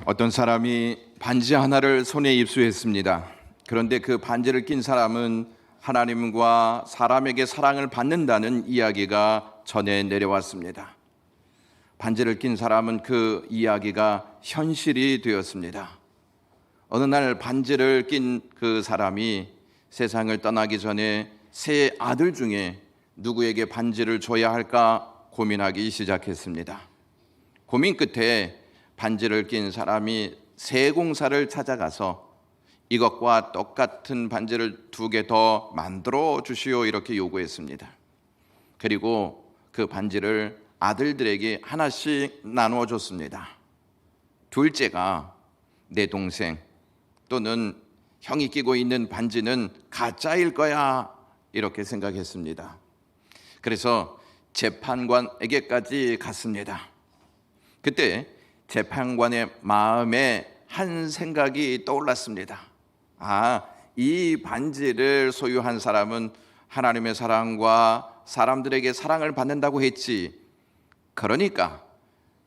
어떤 사람이 반지 하나를 손에 입수했습니다. 그런데 그 반지를 낀 사람은 하나님과 사람에게 사랑을 받는다는 이야기가 전해 내려왔습니다. 반지를 낀 사람은 그 이야기가 현실이 되었습니다. 어느 날 반지를 낀 그 사람이 세상을 떠나기 전에 세 아들 중에 누구에게 반지를 줘야 할까 고민하기 시작했습니다. 고민 끝에 반지를 낀 사람이 세공사를 찾아가서 이것과 똑같은 반지를 2개 더 만들어 주시오 이렇게 요구했습니다. 그리고 그 반지를 아들들에게 하나씩 나누어 줬습니다. 둘째가 내 동생 또는 형이 끼고 있는 반지는 가짜일 거야 이렇게 생각했습니다. 그래서 재판관에게까지 갔습니다. 그때 재판관의 마음에 한 생각이 떠올랐습니다. 이 반지를 소유한 사람은 하나님의 사랑과 사람들에게 사랑을 받는다고 했지. 그러니까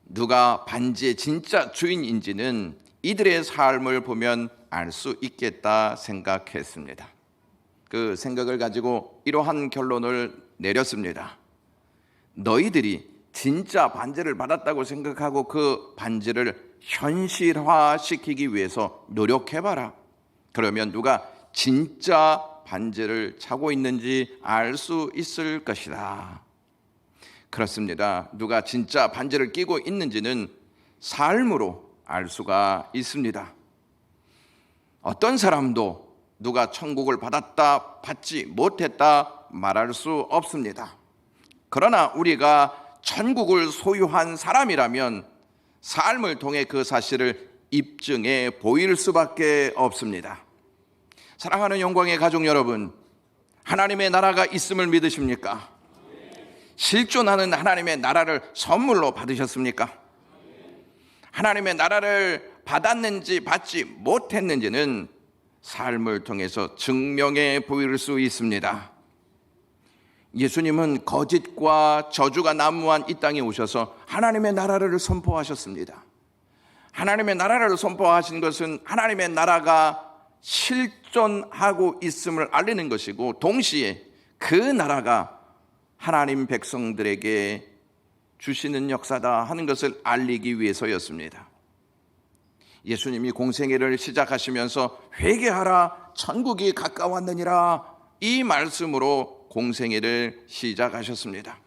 누가 반지의 진짜 주인인지는 이들의 삶을 보면 알 수 있겠다 생각했습니다. 그 생각을 가지고 이러한 결론을 내렸습니다. 너희들이 진짜 반지를 받았다고 생각하고 그 반지를 현실화시키기 위해서 노력해봐라. 그러면 누가 진짜 반지를 차고 있는지 알 수 있을 것이다. 그렇습니다. 누가 진짜 반지를 끼고 있는지는 삶으로 알 수가 있습니다. 어떤 사람도 누가 천국을 받았다, 받지 못했다 말할 수 없습니다. 그러나 우리가 천국을 소유한 사람이라면 삶을 통해 그 사실을 입증해 보일 수밖에 없습니다. 사랑하는 영광의 가족 여러분, 하나님의 나라가 있음을 믿으십니까? 실존하는 하나님의 나라를 선물로 받으셨습니까? 하나님의 나라를 받았는지 받지 못했는지는 삶을 통해서 증명해 보일 수 있습니다. 예수님은 거짓과 저주가 난무한 이 땅에 오셔서 하나님의 나라를 선포하셨습니다. 하나님의 나라를 선포하신 것은 하나님의 나라가 실존하고 있음을 알리는 것이고, 동시에 그 나라가 하나님 백성들에게 주시는 역사다 하는 것을 알리기 위해서였습니다. 예수님이 공생애를 시작하시면서 회개하라 천국이 가까웠느니라 이 말씀으로 공생애를 시작하셨습니다.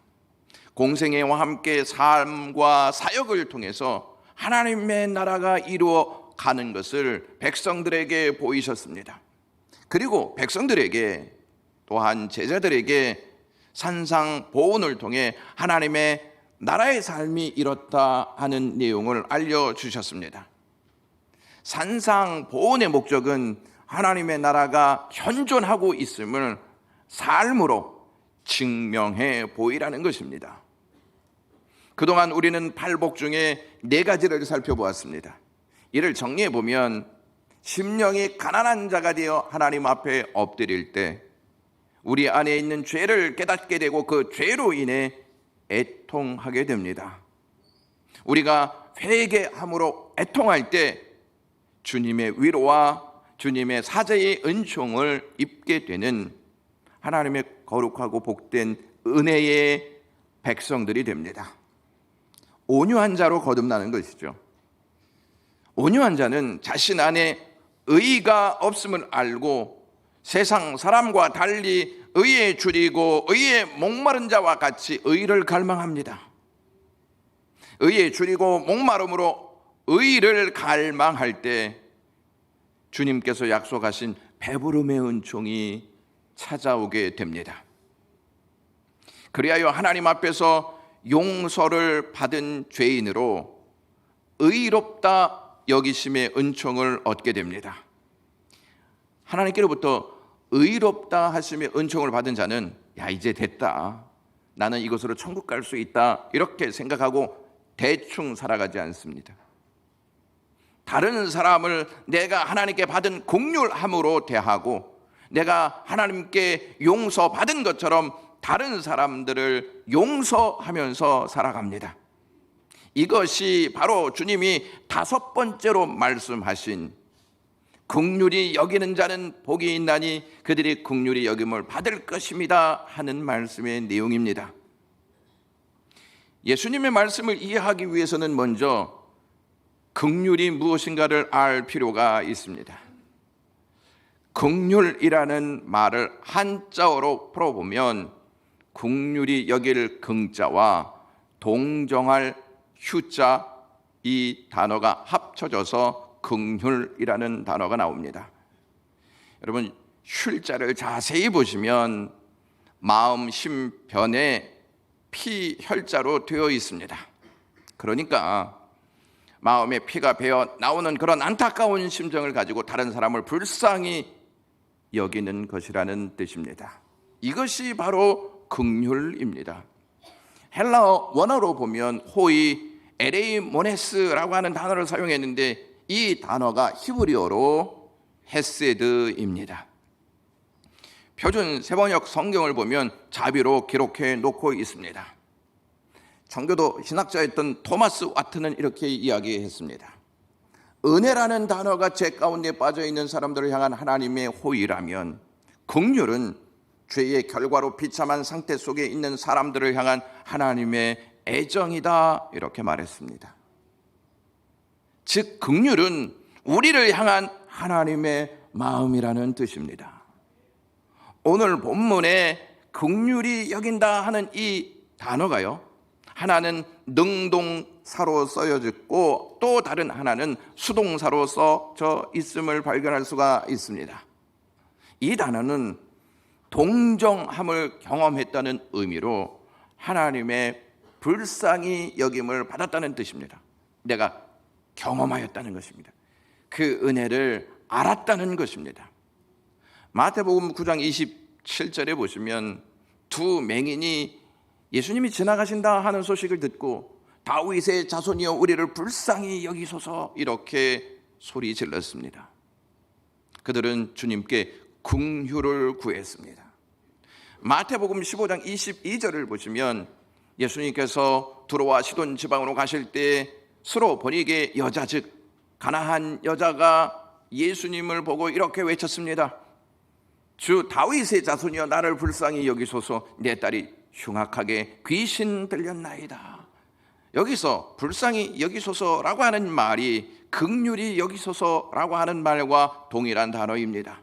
공생애와 함께 삶과 사역을 통해서 하나님의 나라가 이루어가는 것을 백성들에게 보이셨습니다. 그리고 백성들에게 또한 제자들에게 산상보훈을 통해 하나님의 나라의 삶이 이렇다 하는 내용을 알려주셨습니다. 산상보훈의 목적은 하나님의 나라가 현존하고 있음을 삶으로 증명해 보이라는 것입니다. 그동안 우리는 팔복 중에 4가지를 살펴보았습니다. 이를 정리해 보면, 심령이 가난한 자가 되어 하나님 앞에 엎드릴 때 우리 안에 있는 죄를 깨닫게 되고 그 죄로 인해 애통하게 됩니다. 우리가 회개함으로 애통할 때 주님의 위로와 주님의 사자의 은총을 입게 되는 하나님의 거룩하고 복된 은혜의 백성들이 됩니다. 온유한 자로 거듭나는 것이죠. 온유한 자는 자신 안에 의가 없음을 알고 세상 사람과 달리 의에 줄이고 의에 목마른 자와 같이 의를 갈망합니다. 의에 줄이고 목마름으로 의를 갈망할 때 주님께서 약속하신 배부름의 은총이 찾아오게 됩니다. 그리하여 하나님 앞에서 용서를 받은 죄인으로 의롭다 여기심의 은총을 얻게 됩니다. 하나님께로부터 의롭다 하심의 은총을 받은 자는 이제 됐다, 나는 이것으로 천국 갈 수 있다 이렇게 생각하고 대충 살아가지 않습니다. 다른 사람을 내가 하나님께 받은 긍휼함으로 대하고 내가 하나님께 용서받은 것처럼 다른 사람들을 용서하면서 살아갑니다. 이것이 바로 주님이 5번째로 말씀하신 긍휼히 여기는 자는 복이 있나니 그들이 긍휼히 여김을 받을 것입니다 하는 말씀의 내용입니다. 예수님의 말씀을 이해하기 위해서는 먼저 긍휼이 무엇인가를 알 필요가 있습니다. 긍휼이라는 말을 한자어로 풀어보면 긍휼히 여길 긍자와 동정할 휴자, 이 단어가 합쳐져서 긍휼이라는 단어가 나옵니다. 여러분, 쉴자를 자세히 보시면 마음, 심, 변에 피, 혈자로 되어 있습니다. 그러니까 마음에 피가 배어 나오는 그런 안타까운 심정을 가지고 다른 사람을 불쌍히 여기는 것이라는 뜻입니다. 이것이 바로 긍휼입니다. 헬라어 원어로 보면 호이 에레이모네스라고 하는 단어를 사용했는데 이 단어가 히브리어로 헤세드입니다. 표준 세번역 성경을 보면 자비로 기록해 놓고 있습니다. 청교도 신학자였던 토마스 와트는 이렇게 이야기했습니다. 은혜라는 단어가 제 가운데 빠져있는 사람들을 향한 하나님의 호의라면 긍휼은 죄의 결과로 비참한 상태 속에 있는 사람들을 향한 하나님의 애정이다, 이렇게 말했습니다. 즉 긍휼은 우리를 향한 하나님의 마음이라는 뜻입니다. 오늘 본문에 긍휼히 여긴다 하는 이 단어가요, 하나는 능동사로 쓰여졌고 또 다른 하나는 수동사로 써져 있음을 발견할 수가 있습니다. 이 단어는 동정함을 경험했다는 의미로 하나님의 불쌍히 여김을 받았다는 뜻입니다. 내가 경험하였다는 것입니다. 그 은혜를 알았다는 것입니다. 마태복음 9장 27절에 보시면 두 맹인이 예수님이 지나가신다 하는 소식을 듣고 다윗의 자손이여 우리를 불쌍히 여기소서 이렇게 소리 질렀습니다. 그들은 주님께 긍휼을 구했습니다. 마태복음 15장 22절을 보시면 예수님께서 두로와 시돈 지방으로 가실 때 스로보니게 여자 즉 가나안 여자가 예수님을 보고 이렇게 외쳤습니다. 주 다윗의 자손이여 나를 불쌍히 여기소서, 내 딸이 흉악하게 귀신 들렸나이다. 여기서 불쌍히 여기소서라고 하는 말이 긍휼히 여기소서라고 하는 말과 동일한 단어입니다.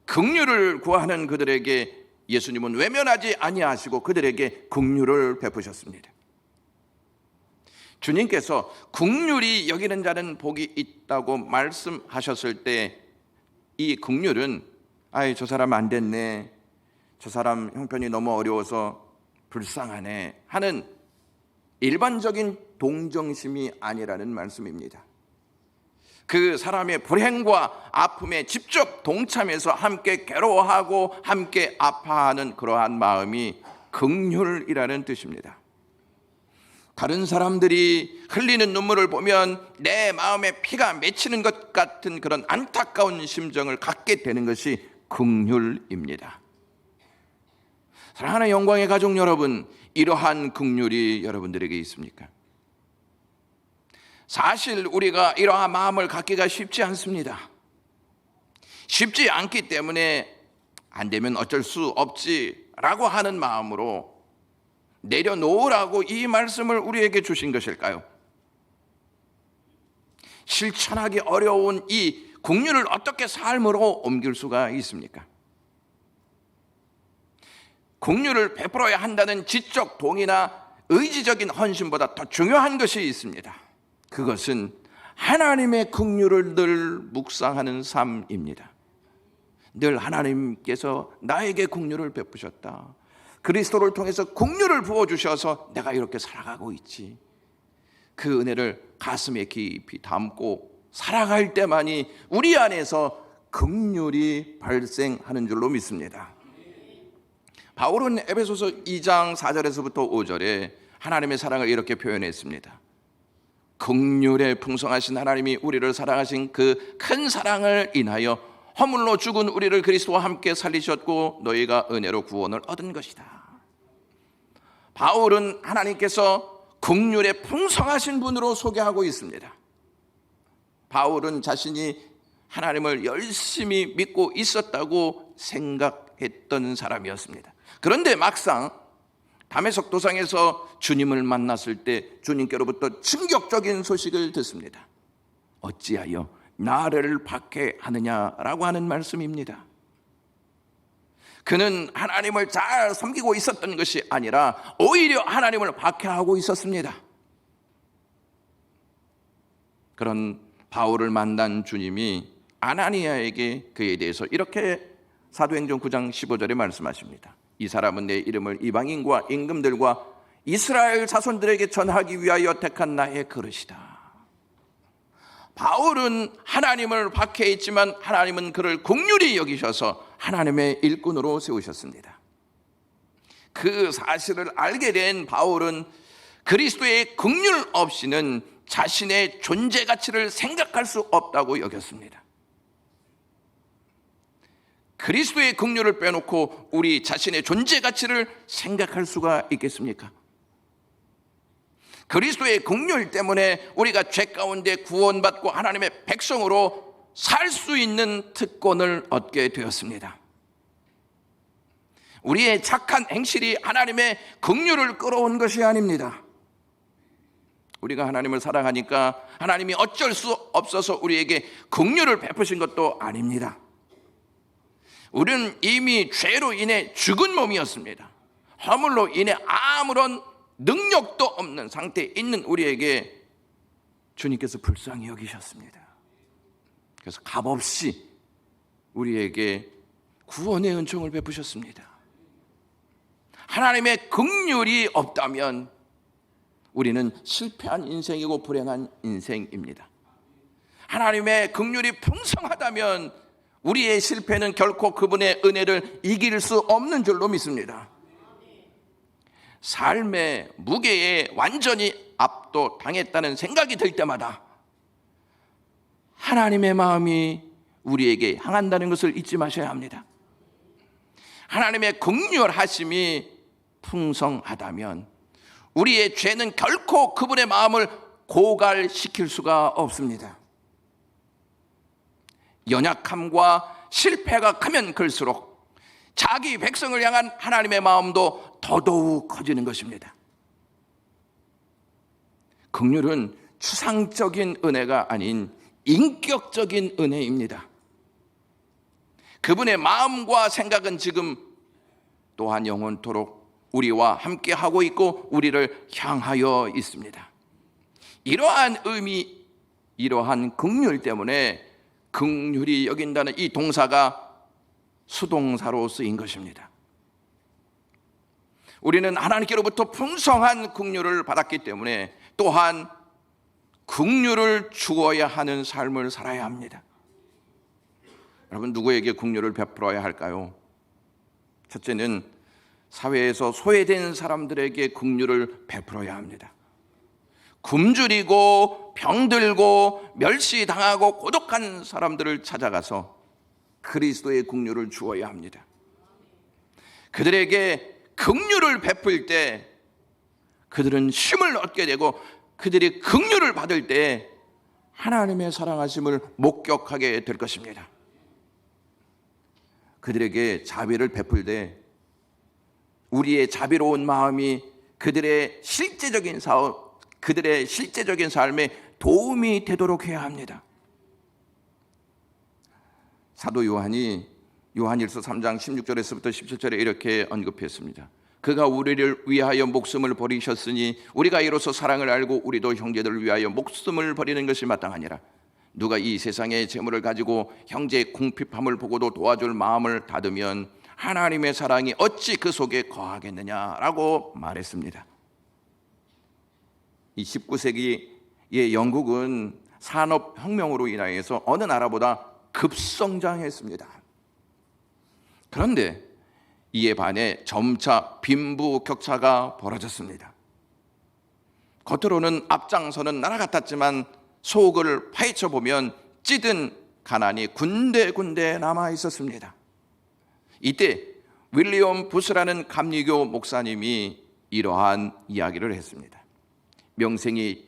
긍휼을 구하는 그들에게 예수님은 외면하지 아니하시고 그들에게 긍휼을 베푸셨습니다. 주님께서 긍휼히 여기는 자는 복이 있다고 말씀하셨을 때 이 긍휼은 저 사람 안 됐네, 저 사람 형편이 너무 어려워서 불쌍하네 하는 일반적인 동정심이 아니라는 말씀입니다. 그 사람의 불행과 아픔에 직접 동참해서 함께 괴로워하고 함께 아파하는 그러한 마음이 긍휼이라는 뜻입니다. 다른 사람들이 흘리는 눈물을 보면 내 마음에 피가 맺히는 것 같은 그런 안타까운 심정을 갖게 되는 것이 긍휼입니다. 사랑하는 영광의 가족 여러분, 이러한 긍휼이 여러분들에게 있습니까? 사실 우리가 이러한 마음을 갖기가 쉽지 않습니다. 쉽지 않기 때문에 안 되면 어쩔 수 없지라고 하는 마음으로 내려놓으라고 이 말씀을 우리에게 주신 것일까요? 실천하기 어려운 이 긍휼을 어떻게 삶으로 옮길 수가 있습니까? 긍휼을 베풀어야 한다는 지적 동의나 의지적인 헌신보다 더 중요한 것이 있습니다. 그것은 하나님의 긍휼을 늘 묵상하는 삶입니다. 늘 하나님께서 나에게 긍휼을 베푸셨다, 그리스도를 통해서 긍휼을 부어주셔서 내가 이렇게 살아가고 있지, 그 은혜를 가슴에 깊이 담고 살아갈 때만이 우리 안에서 긍휼이 발생하는 줄로 믿습니다. 바울은 에베소서 2장 4절에서부터 5절에 하나님의 사랑을 이렇게 표현했습니다. 긍휼에 풍성하신 하나님이 우리를 사랑하신 그 큰 사랑을 인하여 허물로 죽은 우리를 그리스도와 함께 살리셨고 너희가 은혜로 구원을 얻은 것이다. 바울은 하나님께서 긍휼에 풍성하신 분으로 소개하고 있습니다. 바울은 자신이 하나님을 열심히 믿고 있었다고 생각했던 사람이었습니다. 그런데 막상 다메섹 도상에서 주님을 만났을 때 주님께로부터 충격적인 소식을 듣습니다. 어찌하여 나를 박해하느냐라고 하는 말씀입니다. 그는 하나님을 잘 섬기고 있었던 것이 아니라 오히려 하나님을 박해하고 있었습니다. 그런 바울을 만난 주님이 아나니아에게 그에 대해서 이렇게 사도행전 9장 15절에 말씀하십니다. 이 사람은 내 이름을 이방인과 임금들과 이스라엘 자손들에게 전하기 위하여 택한 나의 그릇이다. 바울은 하나님을 박해했지만 하나님은 그를 긍휼히 여기셔서 하나님의 일꾼으로 세우셨습니다. 그 사실을 알게 된 바울은 그리스도의 긍휼 없이는 자신의 존재 가치를 생각할 수 없다고 여겼습니다. 그리스도의 긍휼을 빼놓고 우리 자신의 존재 가치를 생각할 수가 있겠습니까? 그리스도의 긍휼 때문에 우리가 죄 가운데 구원받고 하나님의 백성으로 살 수 있는 특권을 얻게 되었습니다. 우리의 착한 행실이 하나님의 긍휼을 끌어온 것이 아닙니다. 우리가 하나님을 사랑하니까 하나님이 어쩔 수 없어서 우리에게 긍휼을 베푸신 것도 아닙니다. 우리는 이미 죄로 인해 죽은 몸이었습니다. 허물로 인해 아무런 능력도 없는 상태에 있는 우리에게 주님께서 불쌍히 여기셨습니다. 그래서 값없이 우리에게 구원의 은총을 베푸셨습니다. 하나님의 긍휼이 없다면 우리는 실패한 인생이고 불행한 인생입니다. 하나님의 긍휼이 풍성하다면 우리의 실패는 결코 그분의 은혜를 이길 수 없는 줄로 믿습니다. 삶의 무게에 완전히 압도당했다는 생각이 들 때마다 하나님의 마음이 우리에게 향한다는 것을 잊지 마셔야 합니다. 하나님의 긍휼하심이 풍성하다면 우리의 죄는 결코 그분의 마음을 고갈시킬 수가 없습니다. 연약함과 실패가 크면 클수록 자기 백성을 향한 하나님의 마음도 더더욱 커지는 것입니다. 긍휼은 추상적인 은혜가 아닌 인격적인 은혜입니다. 그분의 마음과 생각은 지금 또한 영원토록 우리와 함께 하고 있고 우리를 향하여 있습니다. 이러한 의미, 이러한 긍휼 때문에 긍휼히 여긴다는 이 동사가 수동사로 쓰인 것입니다. 우리는 하나님께로부터 풍성한 긍휼을 받았기 때문에 또한 긍휼을 주어야 하는 삶을 살아야 합니다. 여러분, 누구에게 긍휼을 베풀어야 할까요? 첫째는 사회에서 소외된 사람들에게 긍휼을 베풀어야 합니다. 굶주리고 병들고 멸시당하고 고독한 사람들을 찾아가서 그리스도의 긍휼을 주어야 합니다. 그들에게 긍휼을 베풀 때 그들은 힘을 얻게 되고 그들이 긍휼을 받을 때 하나님의 사랑하심을 목격하게 될 것입니다. 그들에게 자비를 베풀 때 우리의 자비로운 마음이 그들의 실제적인 사업, 그들의 실제적인 삶에 도움이 되도록 해야 합니다. 사도 요한이 요한일서 3장 16절에서부터 17절에 이렇게 언급했습니다. 그가 우리를 위하여 목숨을 버리셨으니 우리가 이로써 사랑을 알고 우리도 형제들을 위하여 목숨을 버리는 것이 마땅하니라. 누가 이 세상의 재물을 가지고 형제의 궁핍함을 보고도 도와줄 마음을 닫으면 하나님의 사랑이 어찌 그 속에 거하겠느냐라고 말했습니다. 이 19세기의 영국은 산업혁명으로 인하여서 어느 나라보다 급성장했습니다. 그런데 이에 반해 점차 빈부격차가 벌어졌습니다. 겉으로는 앞장서는 나라 같았지만 속을 파헤쳐 보면 찌든 가난이 군데군데 남아 있었습니다. 이때 윌리엄 부스라는 감리교 목사님이 이러한 이야기를 했습니다. 명색이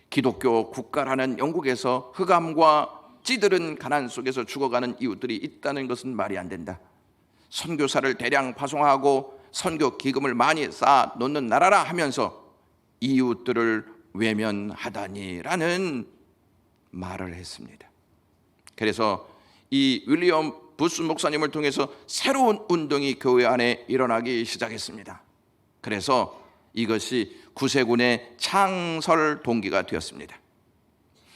기독교 국가라는 영국에서 흑암과 찌들은 가난 속에서 죽어가는 이웃들이 있다는 것은 말이 안 된다. 선교사를 대량 파송하고 선교 기금을 많이 쌓아 놓는 나라라 하면서 이웃들을 외면하다니라는 말을 했습니다. 그래서 이 윌리엄 부스 목사님을 통해서 새로운 운동이 교회 안에 일어나기 시작했습니다. 그래서 이것이 구세군의 창설 동기가 되었습니다.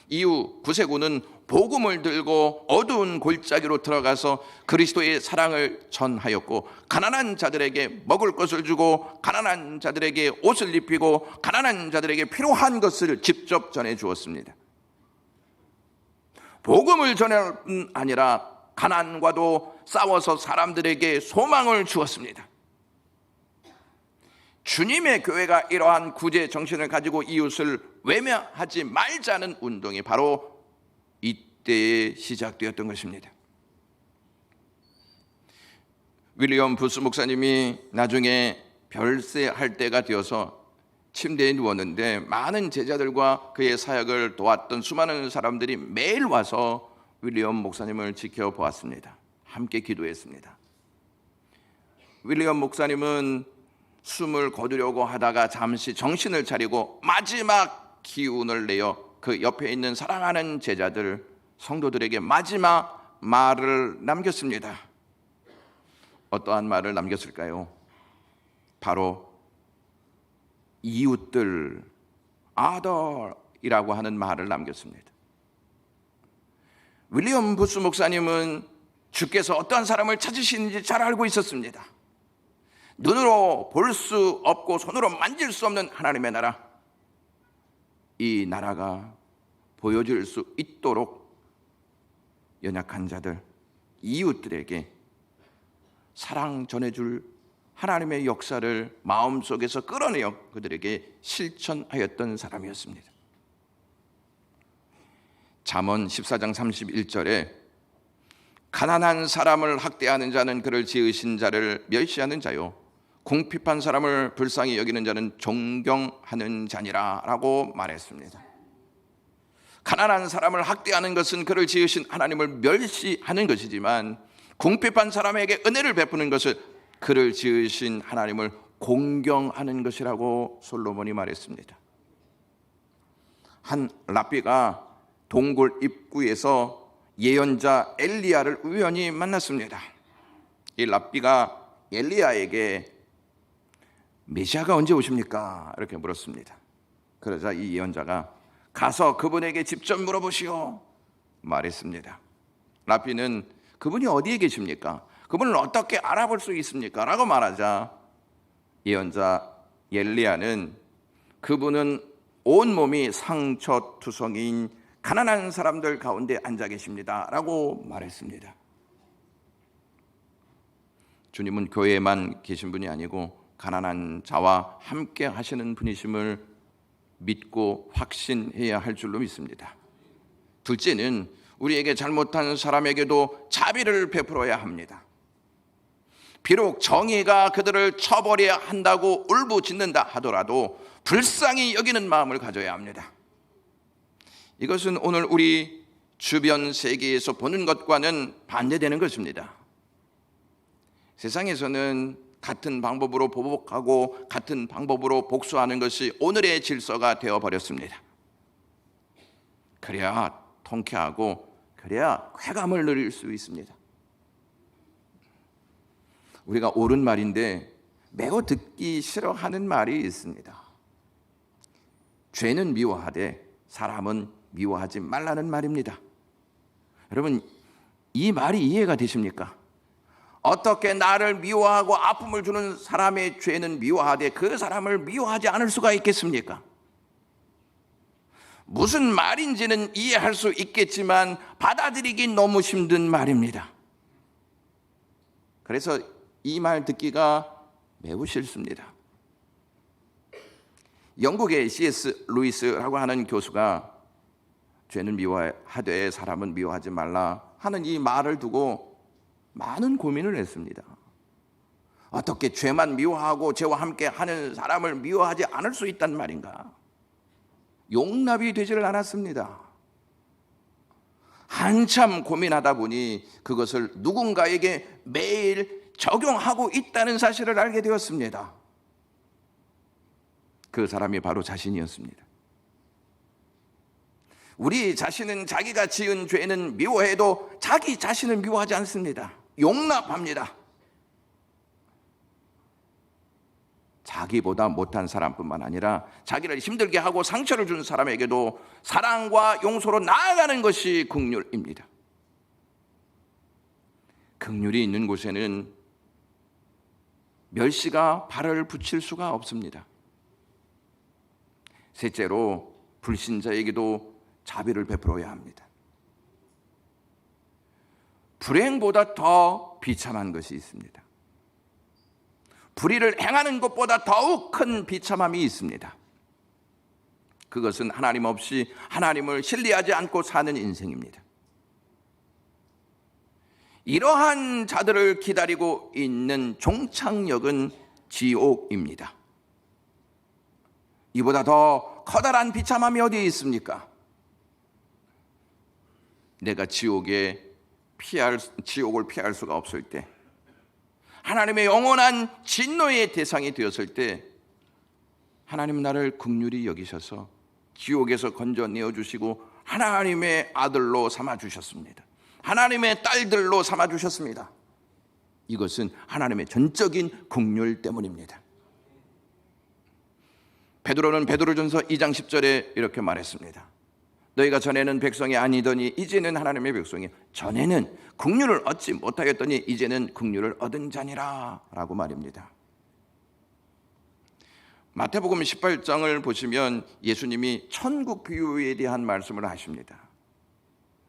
이후 구세군은 복음을 들고 어두운 골짜기로 들어가서 그리스도의 사랑을 전하였고, 가난한 자들에게 먹을 것을 주고 가난한 자들에게 옷을 입히고 가난한 자들에게 필요한 것을 직접 전해 주었습니다. 복음을 전할 뿐 아니라 가난과도 싸워서 사람들에게 소망을 주었습니다. 주님의 교회가 이러한 구제 정신을 가지고 이웃을 외면하지 말자는 운동이 바로 이때에 시작되었던 것입니다. 윌리엄 부스 목사님이 나중에 별세할 때가 되어서 침대에 누웠는데 많은 제자들과 그의 사역을 도왔던 수많은 사람들이 매일 와서 윌리엄 목사님을 지켜보았습니다. 함께 기도했습니다. 윌리엄 목사님은 숨을 거두려고 하다가 잠시 정신을 차리고 마지막 기운을 내어 그 옆에 있는 사랑하는 제자들, 성도들에게 마지막 말을 남겼습니다. 어떠한 말을 남겼을까요? 바로 이웃들, 아더이라고 하는 말을 남겼습니다. 윌리엄 부스 목사님은 주께서 어떠한 사람을 찾으시는지 잘 알고 있었습니다. 눈으로 볼 수 없고 손으로 만질 수 없는 하나님의 나라, 이 나라가 보여질 수 있도록 연약한 자들, 이웃들에게 사랑 전해줄 하나님의 역사를 마음속에서 끌어내어 그들에게 실천하였던 사람이었습니다. 잠언 14장 31절에 가난한 사람을 학대하는 자는 그를 지으신 자를 멸시하는 자요, 궁핍한 사람을 불쌍히 여기는 자는 존경하는 자니라 라고 말했습니다. 가난한 사람을 학대하는 것은 그를 지으신 하나님을 멸시하는 것이지만, 궁핍한 사람에게 은혜를 베푸는 것은 그를 지으신 하나님을 공경하는 것이라고 솔로몬이 말했습니다. 한 랍비가 동굴 입구에서 예언자 엘리야를 우연히 만났습니다. 이 랍비가 엘리야에게 메시아가 언제 오십니까? 이렇게 물었습니다. 그러자 이 예언자가 가서 그분에게 직접 물어보시오 말했습니다. 랍비는 그분이 어디에 계십니까? 그분을 어떻게 알아볼 수 있습니까? 라고 말하자 예언자 엘리야는 그분은 온몸이 상처투성이인 가난한 사람들 가운데 앉아 계십니다 라고 말했습니다. 주님은 교회에만 계신 분이 아니고 가난한 자와 함께 하시는 분이심을 믿고 확신해야 할 줄로 믿습니다. 둘째는 우리에게 잘못한 사람에게도 자비를 베풀어야 합니다. 비록 정의가 그들을 처벌해야 한다고 울부짖는다 하더라도 불쌍히 여기는 마음을 가져야 합니다. 이것은 오늘 우리 주변 세계에서 보는 것과는 반대되는 것입니다. 세상에서는 같은 방법으로 보복하고 같은 방법으로 복수하는 것이 오늘의 질서가 되어버렸습니다. 그래야 통쾌하고 그래야 쾌감을 누릴 수 있습니다. 우리가 옳은 말인데 매우 듣기 싫어하는 말이 있습니다. 죄는 미워하되 사람은 미워하지 말라는 말입니다. 여러분, 이 말이 이해가 되십니까? 어떻게 나를 미워하고 아픔을 주는 사람의 죄는 미워하되 그 사람을 미워하지 않을 수가 있겠습니까? 무슨 말인지는 이해할 수 있겠지만 받아들이기 너무 힘든 말입니다. 그래서 이 말 듣기가 매우 싫습니다. 영국의 C.S. 루이스라고 하는 교수가 죄는 미워하되 사람은 미워하지 말라 하는 이 말을 두고 많은 고민을 했습니다. 어떻게 죄만 미워하고 죄와 함께 하는 사람을 미워하지 않을 수 있단 말인가? 용납이 되지를 않았습니다. 한참 고민하다 보니 그것을 누군가에게 매일 적용하고 있다는 사실을 알게 되었습니다. 그 사람이 바로 자신이었습니다. 우리 자신은 자기가 지은 죄는 미워해도 자기 자신을 미워하지 않습니다. 용납합니다. 자기보다 못한 사람뿐만 아니라 자기를 힘들게 하고 상처를 준 사람에게도 사랑과 용서로 나아가는 것이 긍휼입니다. 긍휼이 있는 곳에는 멸시가 발을 붙일 수가 없습니다. 셋째로 불신자에게도 자비를 베풀어야 합니다. 불행보다 더 비참한 것이 있습니다. 불의를 행하는 것보다 더욱 큰 비참함이 있습니다. 그것은 하나님 없이 하나님을 신뢰하지 않고 사는 인생입니다. 이러한 자들을 기다리고 있는 종착역은 지옥입니다. 이보다 더 커다란 비참함이 어디에 있습니까? 내가 지옥을 피할 수가 없을 때, 하나님의 영원한 진노의 대상이 되었을 때 하나님은 나를 긍휼히 여기셔서 지옥에서 건져내어 주시고 하나님의 아들로 삼아 주셨습니다. 하나님의 딸들로 삼아 주셨습니다. 이것은 하나님의 전적인 긍휼 때문입니다. 베드로는 베드로전서 2장 10절에 이렇게 말했습니다. 너희가 전에는 백성이 아니더니 이제는 하나님의 백성이, 전에는 긍휼을 얻지 못하였더니 이제는 긍휼을 얻은 자니라 라고 말입니다. 마태복음 18장을 보시면 예수님이 천국 비유에 대한 말씀을 하십니다.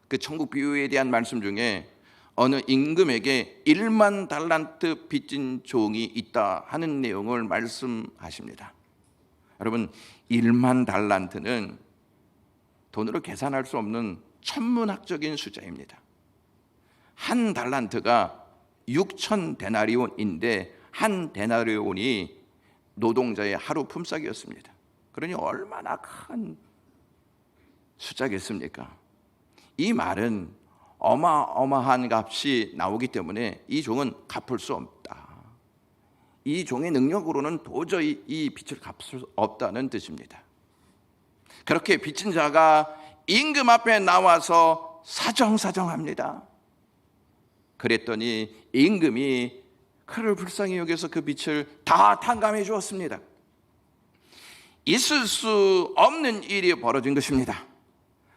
그 천국 비유에 대한 말씀 중에 어느 임금에게 1만 달란트 빚진 종이 있다 하는 내용을 말씀하십니다. 여러분, 1만 달란트는 돈으로 계산할 수 없는 천문학적인 숫자입니다. 한 달란트가 6천 데나리온인데 한 데나리온이 노동자의 하루 품삯이었습니다. 그러니 얼마나 큰 숫자겠습니까? 이 말은 어마어마한 값이 나오기 때문에 이 종은 갚을 수 없다. 이 종의 능력으로는 도저히 이 빚을 갚을 수 없다는 뜻입니다. 그렇게 빚진 자가 임금 앞에 나와서 사정합니다. 그랬더니 임금이 그를 불쌍히 여겨서 그 빚을 다 탕감해 주었습니다. 있을 수 없는 일이 벌어진 것입니다.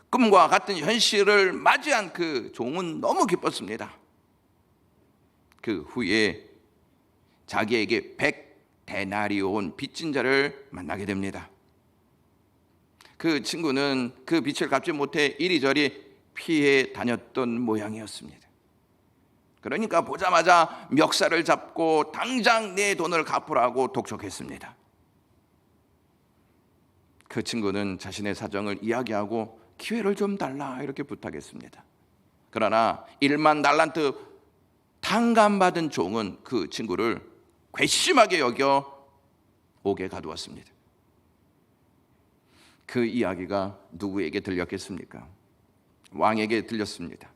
꿈과 같은 현실을 맞이한 그 종은 너무 기뻤습니다. 그 후에 자기에게 100데나리온 빚진 자를 만나게 됩니다. 그 친구는 그 빚을 갚지 못해 이리저리 피해 다녔던 모양이었습니다. 그러니까 보자마자 멱살을 잡고 당장 내 돈을 갚으라고 독촉했습니다. 그 친구는 자신의 사정을 이야기하고 기회를 좀 달라 이렇게 부탁했습니다. 그러나 1만 달란트 탕감받은 종은 그 친구를 괘씸하게 여겨 옥에 가두었습니다. 그 이야기가 누구에게 들렸겠습니까? 왕에게 들렸습니다.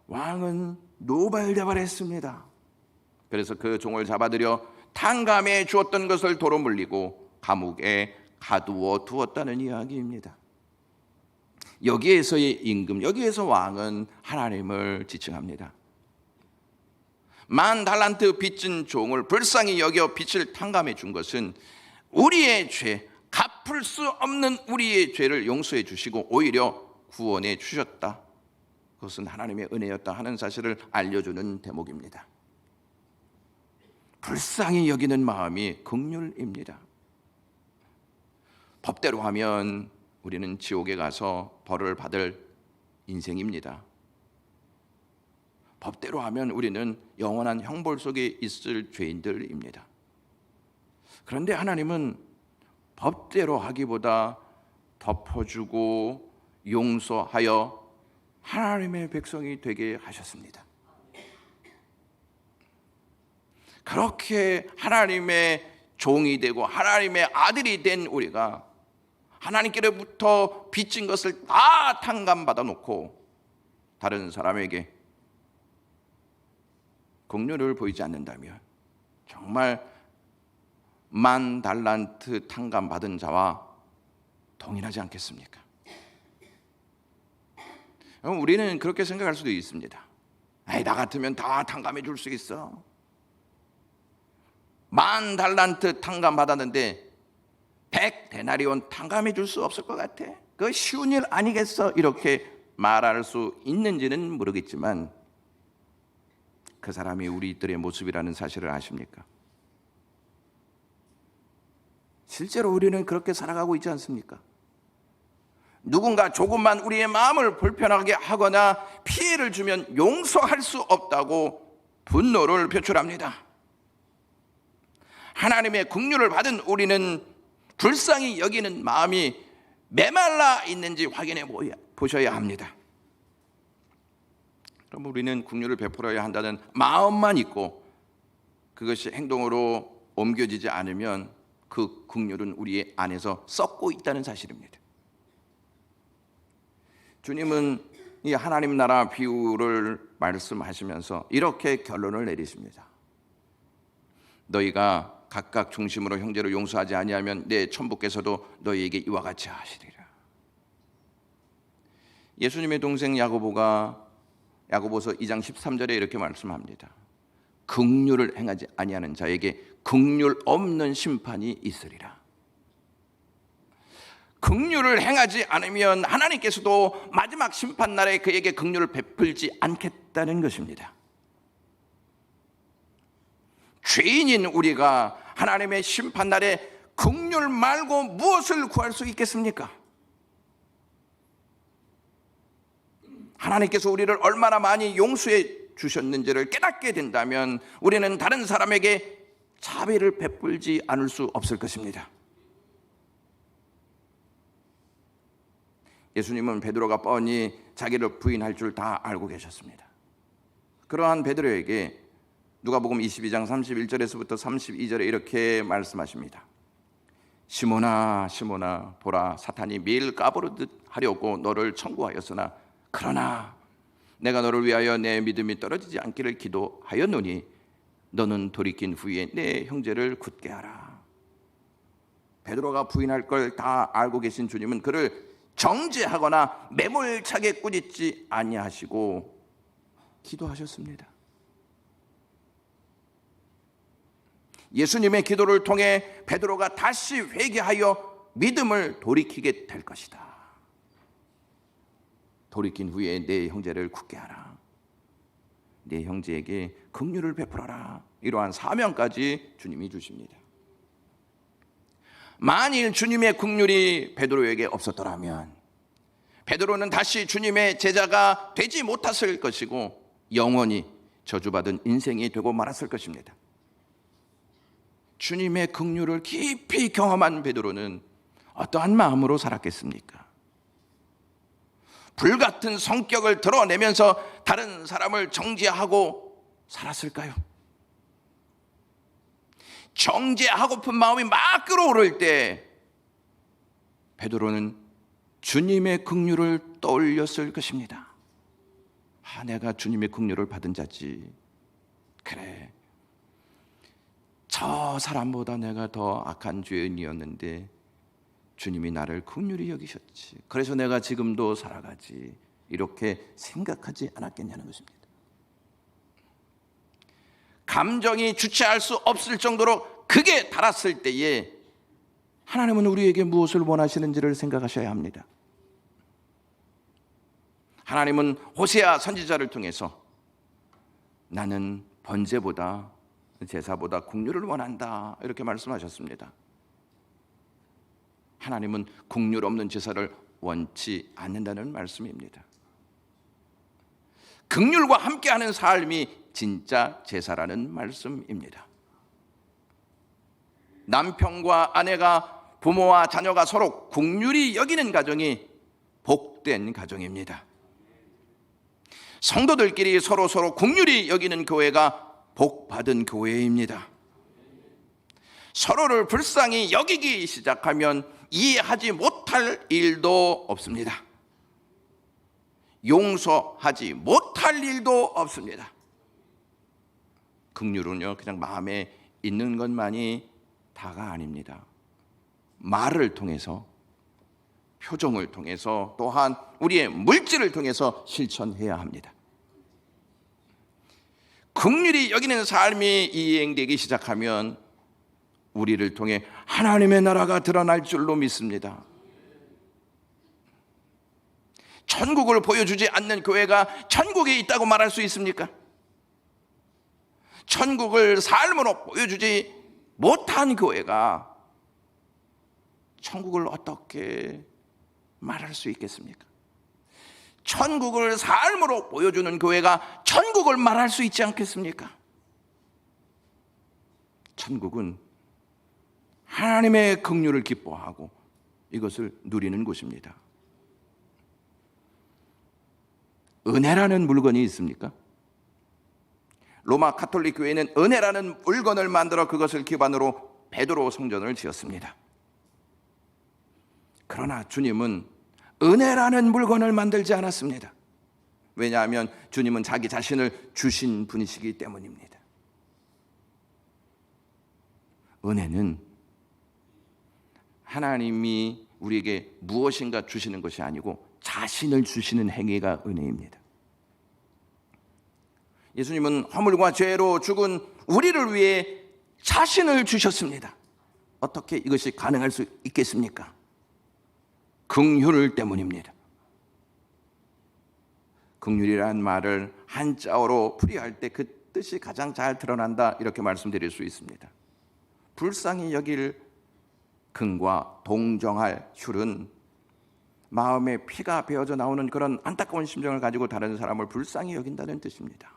왕은 노발대발했습니다. 그래서 그 종을 잡아들여 탕감해 주었던 것을 도로 물리고 감옥에 가두어 두었다는 이야기입니다. 여기에서의 임금, 여기에서 왕은 하나님을 지칭합니다. 1만 달란트 빚진 종을 불쌍히 여겨 빚을 탕감해 준 것은 우리의 죄, 갚을 수 없는 우리의 죄를 용서해 주시고 오히려 구원해 주셨다. 그것은 하나님의 은혜였다 하는 사실을 알려주는 대목입니다. 불쌍히 여기는 마음이 긍휼입니다. 법대로 하면 우리는 지옥에 가서 벌을 받을 인생입니다. 법대로 하면 우리는 영원한 형벌 속에 있을 죄인들입니다. 그런데 하나님은 법대로 하기보다 덮어주고 용서하여 하나님의 백성이 되게 하셨습니다. 그렇게 하나님의 종이 되고 하나님의 아들이 된 우리가 하나님께로부터 빚진 것을 다 탕감받아 놓고 다른 사람에게 긍휼을 보이지 않는다면 정말 10,000달란트 탕감받은 자와 동일하지 않겠습니까? 우리는 그렇게 생각할 수도 있습니다. 에이, 나 같으면 다 탕감해 줄 수 있어. 10,000달란트 탕감받았는데 100데나리온 탕감해 줄 수 없을 것 같아. 그거 쉬운 일 아니겠어? 이렇게 말할 수 있는지는 모르겠지만 그 사람이 우리들의 모습이라는 사실을 아십니까? 실제로 우리는 그렇게 살아가고 있지 않습니까? 누군가 조금만 우리의 마음을 불편하게 하거나 피해를 주면 용서할 수 없다고 분노를 표출합니다. 하나님의 긍휼을 받은 우리는 불쌍히 여기는 마음이 메말라 있는지 확인해 보셔야 합니다. 그럼 우리는 긍휼을 베풀어야 한다는 마음만 있고 그것이 행동으로 옮겨지지 않으면 그 긍휼은 우리 안에서 썩고 있다는 사실입니다. 주님은 이 하나님 나라 비유를 말씀하시면서 이렇게 결론을 내리십니다. 너희가 각각 중심으로 형제를 용서하지 아니하면 내 천부께서도 너희에게 이와 같이 하시리라. 예수님의 동생 야고보가 야고보서 2장 13절에 이렇게 말씀합니다. 긍휼을 행하지 아니하는 자에게 긍휼 없는 심판이 있으리라. 긍휼을 행하지 않으면 하나님께서도 마지막 심판날에 그에게 긍휼을 베풀지 않겠다는 것입니다. 죄인인 우리가 하나님의 심판날에 긍휼 말고 무엇을 구할 수 있겠습니까? 하나님께서 우리를 얼마나 많이 용서해 주셨는지를 깨닫게 된다면 우리는 다른 사람에게 자비를 베풀지 않을 수 없을 것입니다. 예수님은 베드로가 뻔히 자기를 부인할 줄 다 알고 계셨습니다. 그러한 베드로에게 누가복음 22장 31절에서부터 32절에 이렇게 말씀하십니다. 시몬아 시몬아 보라 사탄이 매일 까부르듯 하려고 너를 청구하였으나 그러나 내가 너를 위하여 내 믿음이 떨어지지 않기를 기도하였노니 너는 돌이킨 후에 내 형제를 굳게 하라. 베드로가 부인할 걸 다 알고 계신 주님은 그를 정죄하거나 매몰차게 꾸짖지 아니하시고 기도하셨습니다. 예수님의 기도를 통해 베드로가 다시 회개하여 믿음을 돌이키게 될 것이다. 돌이킨 후에 내 형제를 굳게 하라. 내 형제에게 긍휼을 베풀어라. 이러한 사명까지 주님이 주십니다. 만일 주님의 긍휼이 베드로에게 없었더라면 베드로는 다시 주님의 제자가 되지 못했을 것이고 영원히 저주받은 인생이 되고 말았을 것입니다. 주님의 긍휼을 깊이 경험한 베드로는 어떠한 마음으로 살았겠습니까? 불같은 성격을 드러내면서 다른 사람을 정죄하고 살았을까요? 정죄하고픈 마음이 막 끓어오를 때 베드로는 주님의 긍휼을 떠올렸을 것입니다. 아, 내가 주님의 긍휼을 받은 자지. 그래, 저 사람보다 내가 더 악한 죄인이었는데 주님이 나를 긍휼히 여기셨지. 그래서 내가 지금도 살아가지. 이렇게 생각하지 않았겠냐는 것입니다. 감정이 주체할 수 없을 정도로 극에 달았을 때에 하나님은 우리에게 무엇을 원하시는지를 생각하셔야 합니다. 하나님은 호세아 선지자를 통해서 나는 번제보다 제사보다 긍휼을 원한다 이렇게 말씀하셨습니다. 하나님은 긍휼 없는 제사를 원치 않는다는 말씀입니다. 긍휼과 함께하는 삶이 진짜 제사라는 말씀입니다. 남편과 아내가 부모와 자녀가 서로 긍휼히 여기는 가정이 복된 가정입니다. 성도들끼리 서로 긍휼히 여기는 교회가 복받은 교회입니다. 서로를 불쌍히 여기기 시작하면 이해하지 못할 일도 없습니다. 용서하지 못할 일도 없습니다. 긍휼은요, 그냥 마음에 있는 것만이 다가 아닙니다. 말을 통해서, 표정을 통해서, 또한 우리의 물질을 통해서 실천해야 합니다. 긍휼히 여기는 삶이 이행되기 시작하면 우리를 통해 하나님의 나라가 드러날 줄로 믿습니다. 천국을 보여주지 않는 교회가 천국에 있다고 말할 수 있습니까? 천국을 삶으로 보여주지 못한 교회가 천국을 어떻게 말할 수 있겠습니까? 천국을 삶으로 보여주는 교회가 천국을 말할 수 있지 않겠습니까? 천국은 하나님의 긍휼을 기뻐하고 이것을 누리는 곳입니다. 은혜라는 물건이 있습니까? 로마 가톨릭 교회는 은혜라는 물건을 만들어 그것을 기반으로 베드로 성전을 지었습니다. 그러나 주님은 은혜라는 물건을 만들지 않았습니다. 왜냐하면 주님은 자기 자신을 주신 분이시기 때문입니다. 은혜는 하나님이 우리에게 무엇인가 주시는 것이 아니고 자신을 주시는 행위가 은혜입니다. 예수님은 허물과 죄로 죽은 우리를 위해 자신을 주셨습니다. 어떻게 이것이 가능할 수 있겠습니까? 긍휼 때문입니다. 긍휼이라는 말을 한자어로 풀이할 때 그 뜻이 가장 잘 드러난다, 이렇게 말씀드릴 수 있습니다. 불쌍히 여길 긍과 동정할 휼은 마음에 피가 베어져 나오는 그런 안타까운 심정을 가지고 다른 사람을 불쌍히 여긴다는 뜻입니다.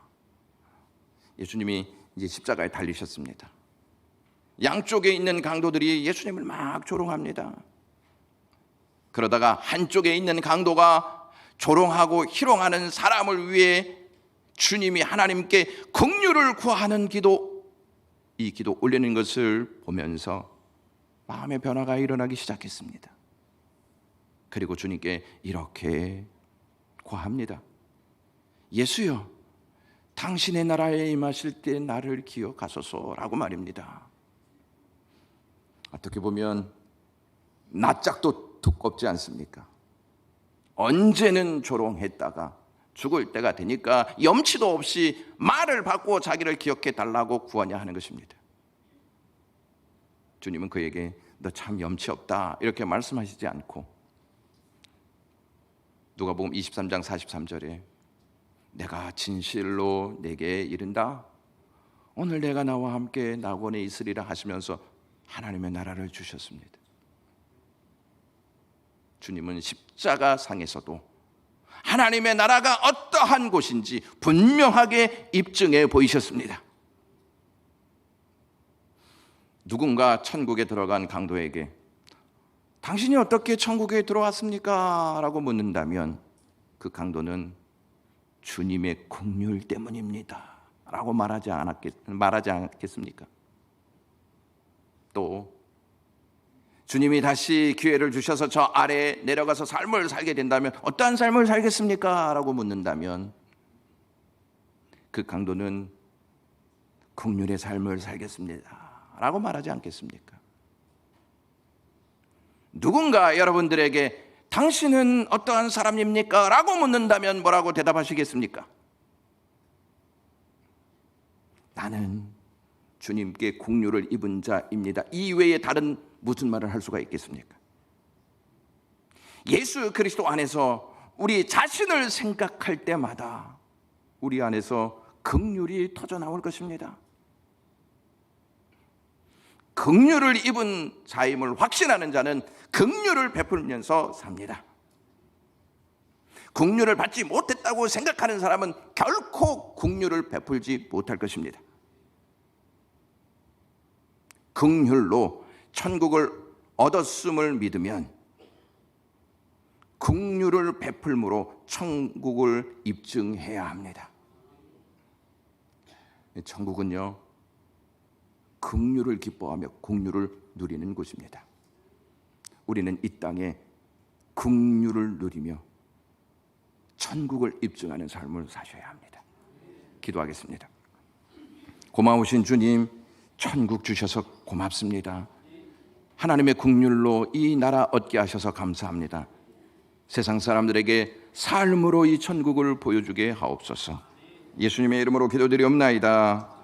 예수님이 이제 십자가에 달리셨습니다. 양쪽에 있는 강도들이 예수님을 막 조롱합니다. 그러다가 한쪽에 있는 강도가 조롱하고 희롱하는 사람을 위해 주님이 하나님께 긍휼을 구하는 기도, 이 기도 올리는 것을 보면서 마음의 변화가 일어나기 시작했습니다. 그리고 주님께 이렇게 구합니다. 예수여, 당신의 나라에 임하실 때 나를 기억하소서라고 말입니다. 어떻게 보면 낯짝도 두껍지 않습니까? 언제는 조롱했다가 죽을 때가 되니까 염치도 없이 말을 바꾸어 자기를 기억해 달라고 구하냐 하는 것입니다. 주님은 그에게 너 참 염치 없다 이렇게 말씀하시지 않고 누가복음 23장 43절에 내가 진실로 내게 이른다, 오늘 내가 나와 함께 낙원에 있으리라 하시면서 하나님의 나라를 주셨습니다. 주님은 십자가 상에서도 하나님의 나라가 어떠한 곳인지 분명하게 입증해 보이셨습니다. 누군가 천국에 들어간 강도에게 당신이 어떻게 천국에 들어왔습니까? 라고 묻는다면 그 강도는 주님의 긍휼 때문입니다 라고 말하지 않겠습니까? 또 주님이 다시 기회를 주셔서 저 아래에 내려가서 삶을 살게 된다면 어떠한 삶을 살겠습니까? 라고 묻는다면 그 강도는 긍휼의 삶을 살겠습니다 라고 말하지 않겠습니까? 누군가 여러분들에게 당신은 어떠한 사람입니까? 라고 묻는다면 뭐라고 대답하시겠습니까? 나는 주님께 긍휼을 입은 자입니다. 이 외에 다른 무슨 말을 할 수가 있겠습니까? 예수 그리스도 안에서 우리 자신을 생각할 때마다 우리 안에서 긍휼이 터져 나올 것입니다. 긍휼을 입은 자임을 확신하는 자는 긍휼을 베풀면서 삽니다. 긍휼을 받지 못했다고 생각하는 사람은 결코 긍휼을 베풀지 못할 것입니다. 긍휼로 천국을 얻었음을 믿으면 긍휼을 베풀므로 천국을 입증해야 합니다. 천국은요, 긍휼을 기뻐하며 긍휼을 누리는 곳입니다. 우리는 이 땅에 긍휼을 누리며 천국을 입증하는 삶을 사셔야 합니다. 기도하겠습니다. 고마우신 주님, 천국 주셔서 고맙습니다. 하나님의 긍휼로 이 나라 얻게 하셔서 감사합니다. 세상 사람들에게 삶으로 이 천국을 보여주게 하옵소서. 예수님의 이름으로 기도드리옵나이다.